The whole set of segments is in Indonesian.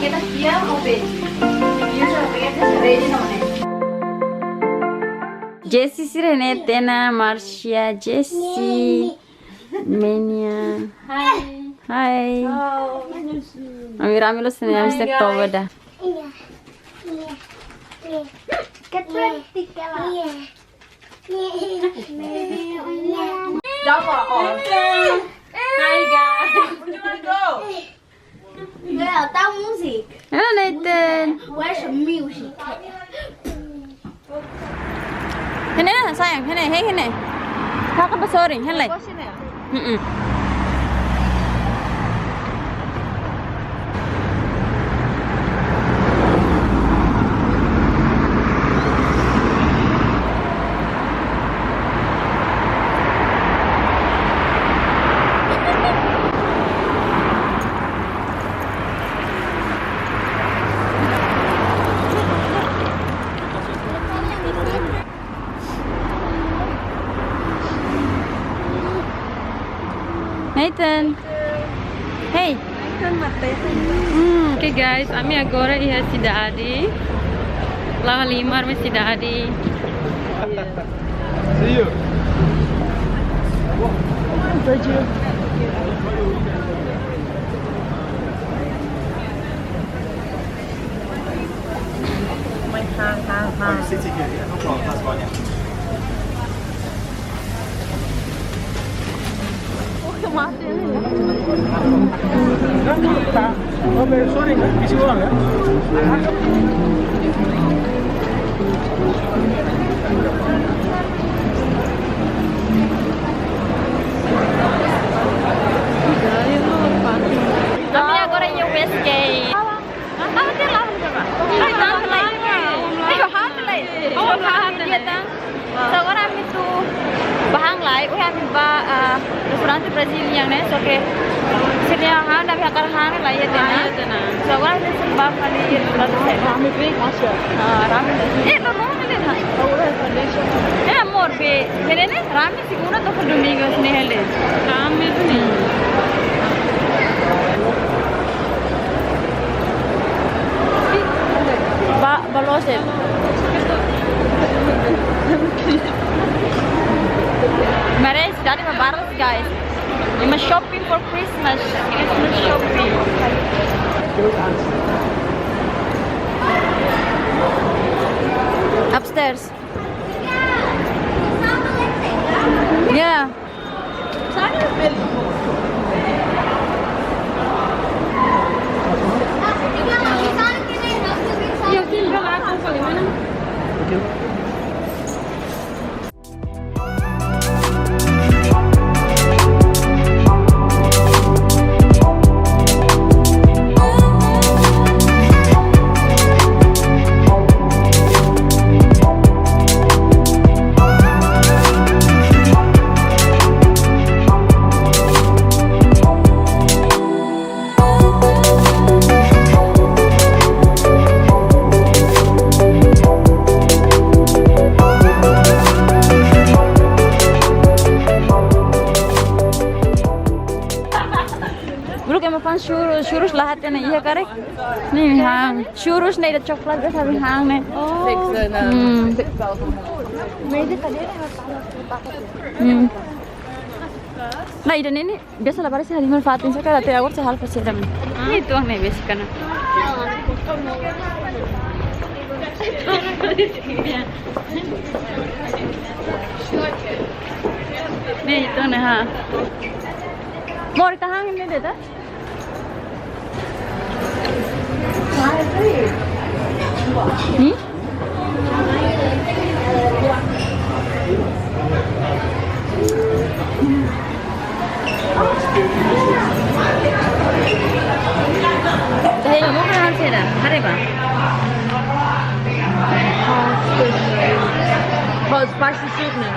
kita siap open. Ini sudah pakai ready none. Jessie Sirenetena, Marcia, Jessie, Menia. Hai. Hai. Oh. Ami Ramilo sini am stek tahu dah. Hi guys. Where you wanna go? Yeah, that music. Halo Nathan. Where's the music? Hene sayang, hene, hey hene. Kakak besoring, hene. Nathan. Hey. Okay guys, আমি agora ia cidade. Lá limar me cidade. See you. City here, no problem. That's fine. Sorry, busy orang ya? Kami agora ia Westgate. Apa dia lah coba? Oh, so orang itu bahang lai, kami bah restoran Brazilian nih, so ke sini han, tapi akar han lai ya dena. So orang itu sebab kali restoran saya. Kami drink masuk. Ramen. Lo ni ha. Amor be, kene ne ramen siguro to for domingo sini hele. Ramen tu ni. Balosel. Marriage, that is a barrel, guys. You must shopping for Christmas. Christmas shopping. Upstairs. Yeah. Churros lahat yan iya karek. Nih hang. Churros nih ada coklat guys habis hang nih. Oh. Nah dan ini biasa lah pada sih halimah fatin sekarang tapi aku sehal pasti ada nih. Itu nih biasa kan. Nih itu nih ha. Mau ditahan ini deh dah. Hmm? Saya mau kan hari ba? spicy soup này.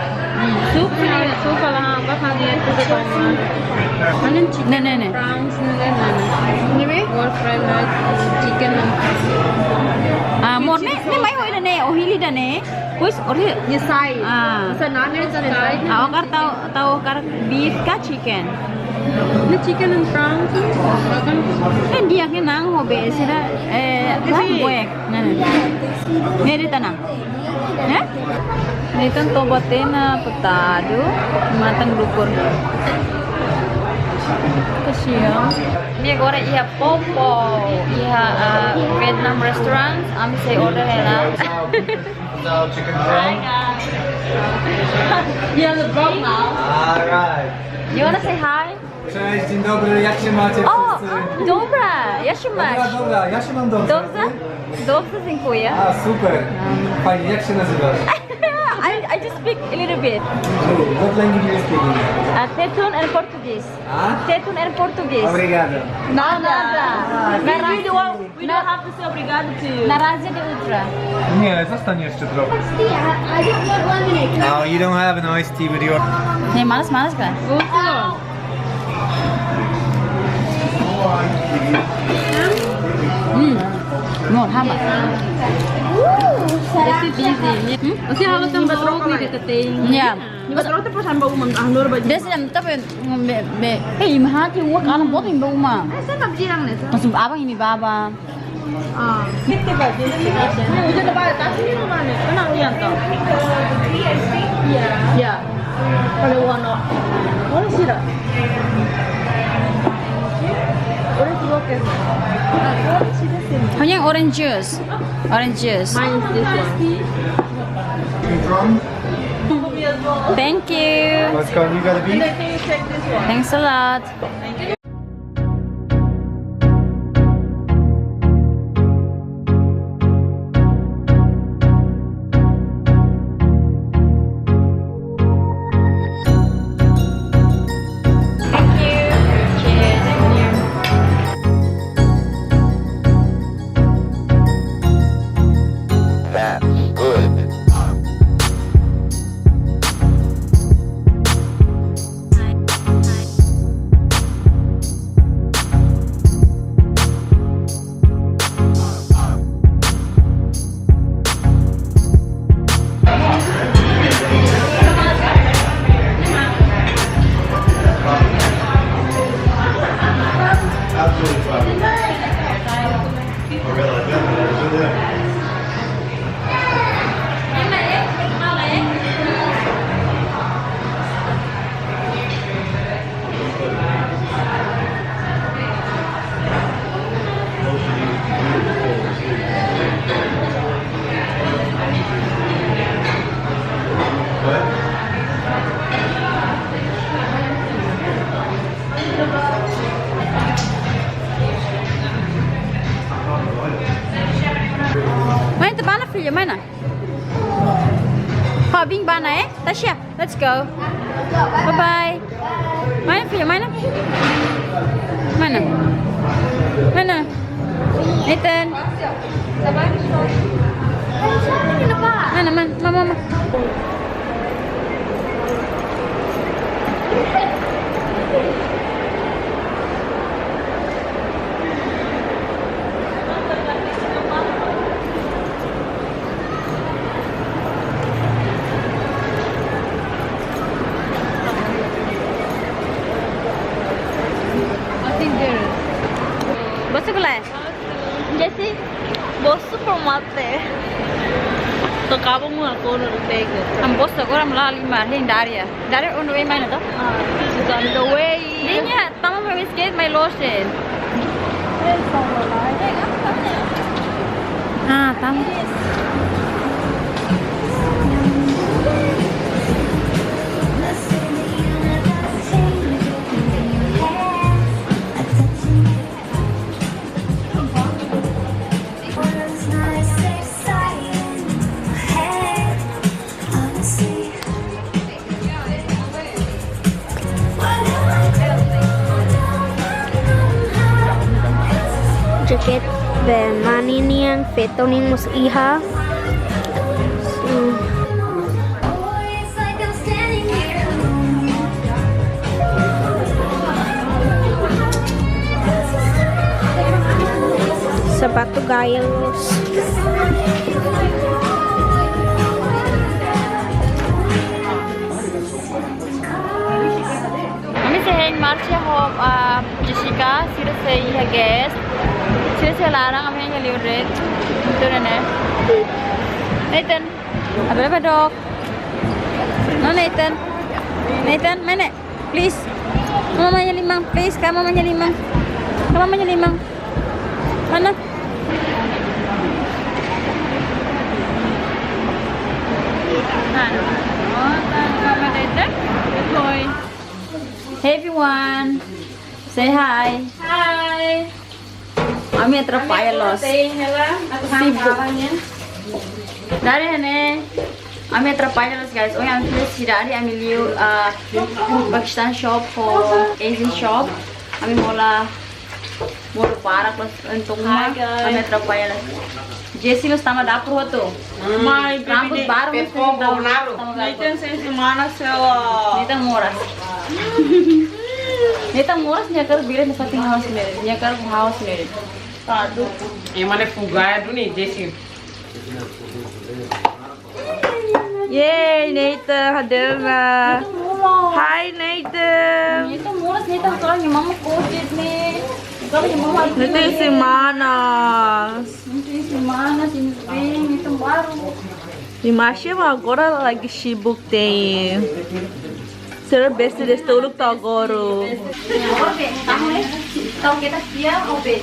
Soup Soup soup là ha, bác hàng này tôi sẽ còn mà nên chicken Nè, nè, nè. prawns này này. Nè. Or fried rice, chicken and Một nè mấy hồi nè, ở Hili đã nè. Quýt ở đây. như sai. À. Sa naan này sa sai. Akar tahu beef ka chicken. Ini chicken and prawns. Makan. Kan dia ke nang ho be sira buek. Nah. Meri tanah. Ya? Ini kan tobatena petado matang dukur. Kasihan. Dia goreng iha popo, iha Vietnam restaurant. Ami saya order hela. Chicken brown. Yeah, the brown now. Alright. You wanna say hi? Cześć, dzień dobry, jak się macie Oh, wszyscy? dobra. Ja się Dobra, masz. dobra, ja się mam dobrze. Dobrze? Dobrze, dziękuję. A, super. Fajnie, jak się nazywasz? I just speak a little bit. What language you speaking? Tetun and Portuguese. Ah? Tetun and Portuguese. Obrigado. Nada. We don't have to say obrigado to you. Na razie de ultra. Nie, zostań jeszcze trochę. I don't want lemonade. Oh, you don't have an iced tea with your... Nie, malas kan? Ngon hama. Kasi busy. Kasi halos ang batrok ni kakating. Ya. Yung batrok tapos ang bago mang ahnor ba? Dia sedang tapi be imah ti wak alam bot imba uma. Sa nabjirang nito. Masuk abang ini baba. Ah. Kitte ba din ni kasi. Udah na ba ta sini naman eh. Ano yan to? Yeah. Kalau wano. Wala sila. Wala sila ke. Hanya orange juice. Orange juice. Mine is this one. Thank you. Let's go, you got a beef? Can you check this one? Thanks a lot. Thank you. Cheers. That's good. Mana tu mana filho? Mana? Hobbing bana Tasha, let's go. Bye bye. Mana filho? Mana? Mana? Mana? Nathan. Mana? Mama. Bossu gulai. Jesse, bossu promate. To kabo mo ako na tege. Am bossu agora am lá lima, nem Daria. Daria on the way mana to? She's on the way. Dinya, tama mo biscuit may lotion. Ah, tama. Jaket be maninian fetoning mus iha. sepatu guys. Kami sehing Marcia Hope, Jessica, sila sa iya guys. Sila sa larang kami yang liur red. Ito na na. Nathan, apa dok? No Nathan, Nathan, mana? Please, mamanya limang, please, kamu mamanya limang, kamu mamanya limang. Mana? Good boy. Hey everyone, say hi. Hi. Kami terpayalos. Sibuk. Dari ini, kami terpayalos guys. Oh yang tulis dari kami liu Pakistan shop for Asian shop. Kami mula parah plus untuk kami terpayalos. Jesse lu sama dapur tuh. Rambut baru Nathan says mana sewa. Nita moras. Nita moras nyakar bilang penting house mere. Nyakar house mere. Aduh. Yang mana fuga itu nih Jesse. Yay, Nathan hadir lah. Hai Nathan. Nita moras Nita kalau yang mama kocit nih. Kalau yang mama Nathan si mana? Nanti si mana si Pink itu baru. Di Masya agora lagi sibuk deh. Ser best deste uluk tagoro. Oke, kamu nih tahu kita siap oke.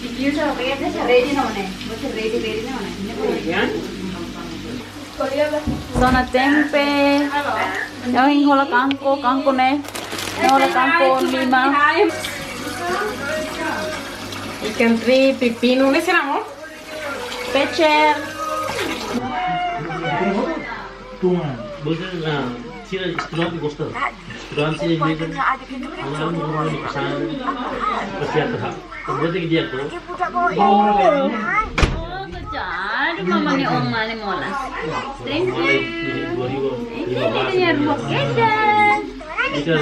Video saya oke kita ready none. Bocor ready none. Sana tempe. Yang hola kangko nih. Hola kangko 5. Ikan teri, pepino, ini sih namo? Pecer. Tuma, boleh na sila istirahat di Costa. Istirahat sila ini kan, orang orang di pesan persiapan tak. Berarti dia tu. Jadi mama nih oma nih molas. Thank you. Ini rumah kedan. Jika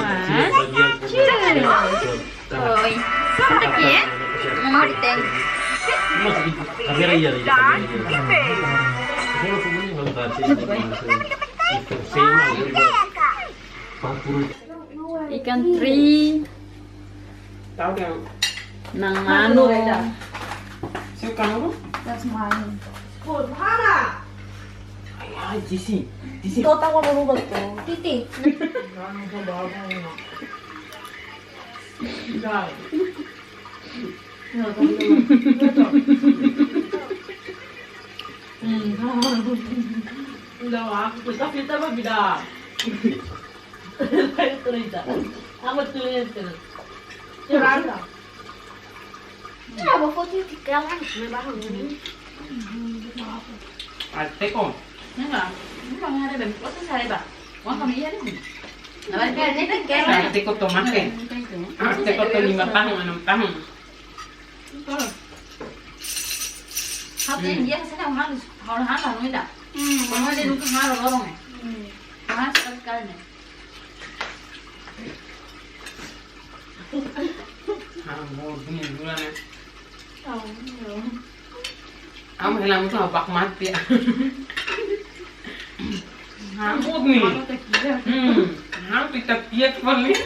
sila bagian Oi, cantik ya? Mau diteng. masih kamera iya ni. Kalau semuanya nggak kasih. Itu sema. Ikan teri. Tahu kan? Nang mano. Suka namo? That's mine. Ay, Jisi. Ito tahu apa lu betul? Titi. Enggak aku kita mah beda. Aku tulis itu. Cerita. Kenapa foto di kalangan baru ini? Tekom. Enggak. Enggak ada ben. Proses hari, Pak. Wah, kami iya nih. Teko tomate. Teko to 5 tahun, 6 tahun. Habis dia sana harus lah nih dah. Kalau dia dulu harus lorong ya. Harus sekali nih. Mau dunia dulu nih. Kamu hilang tuh bak mati. Hampir nih. Hampir tak kiat paling.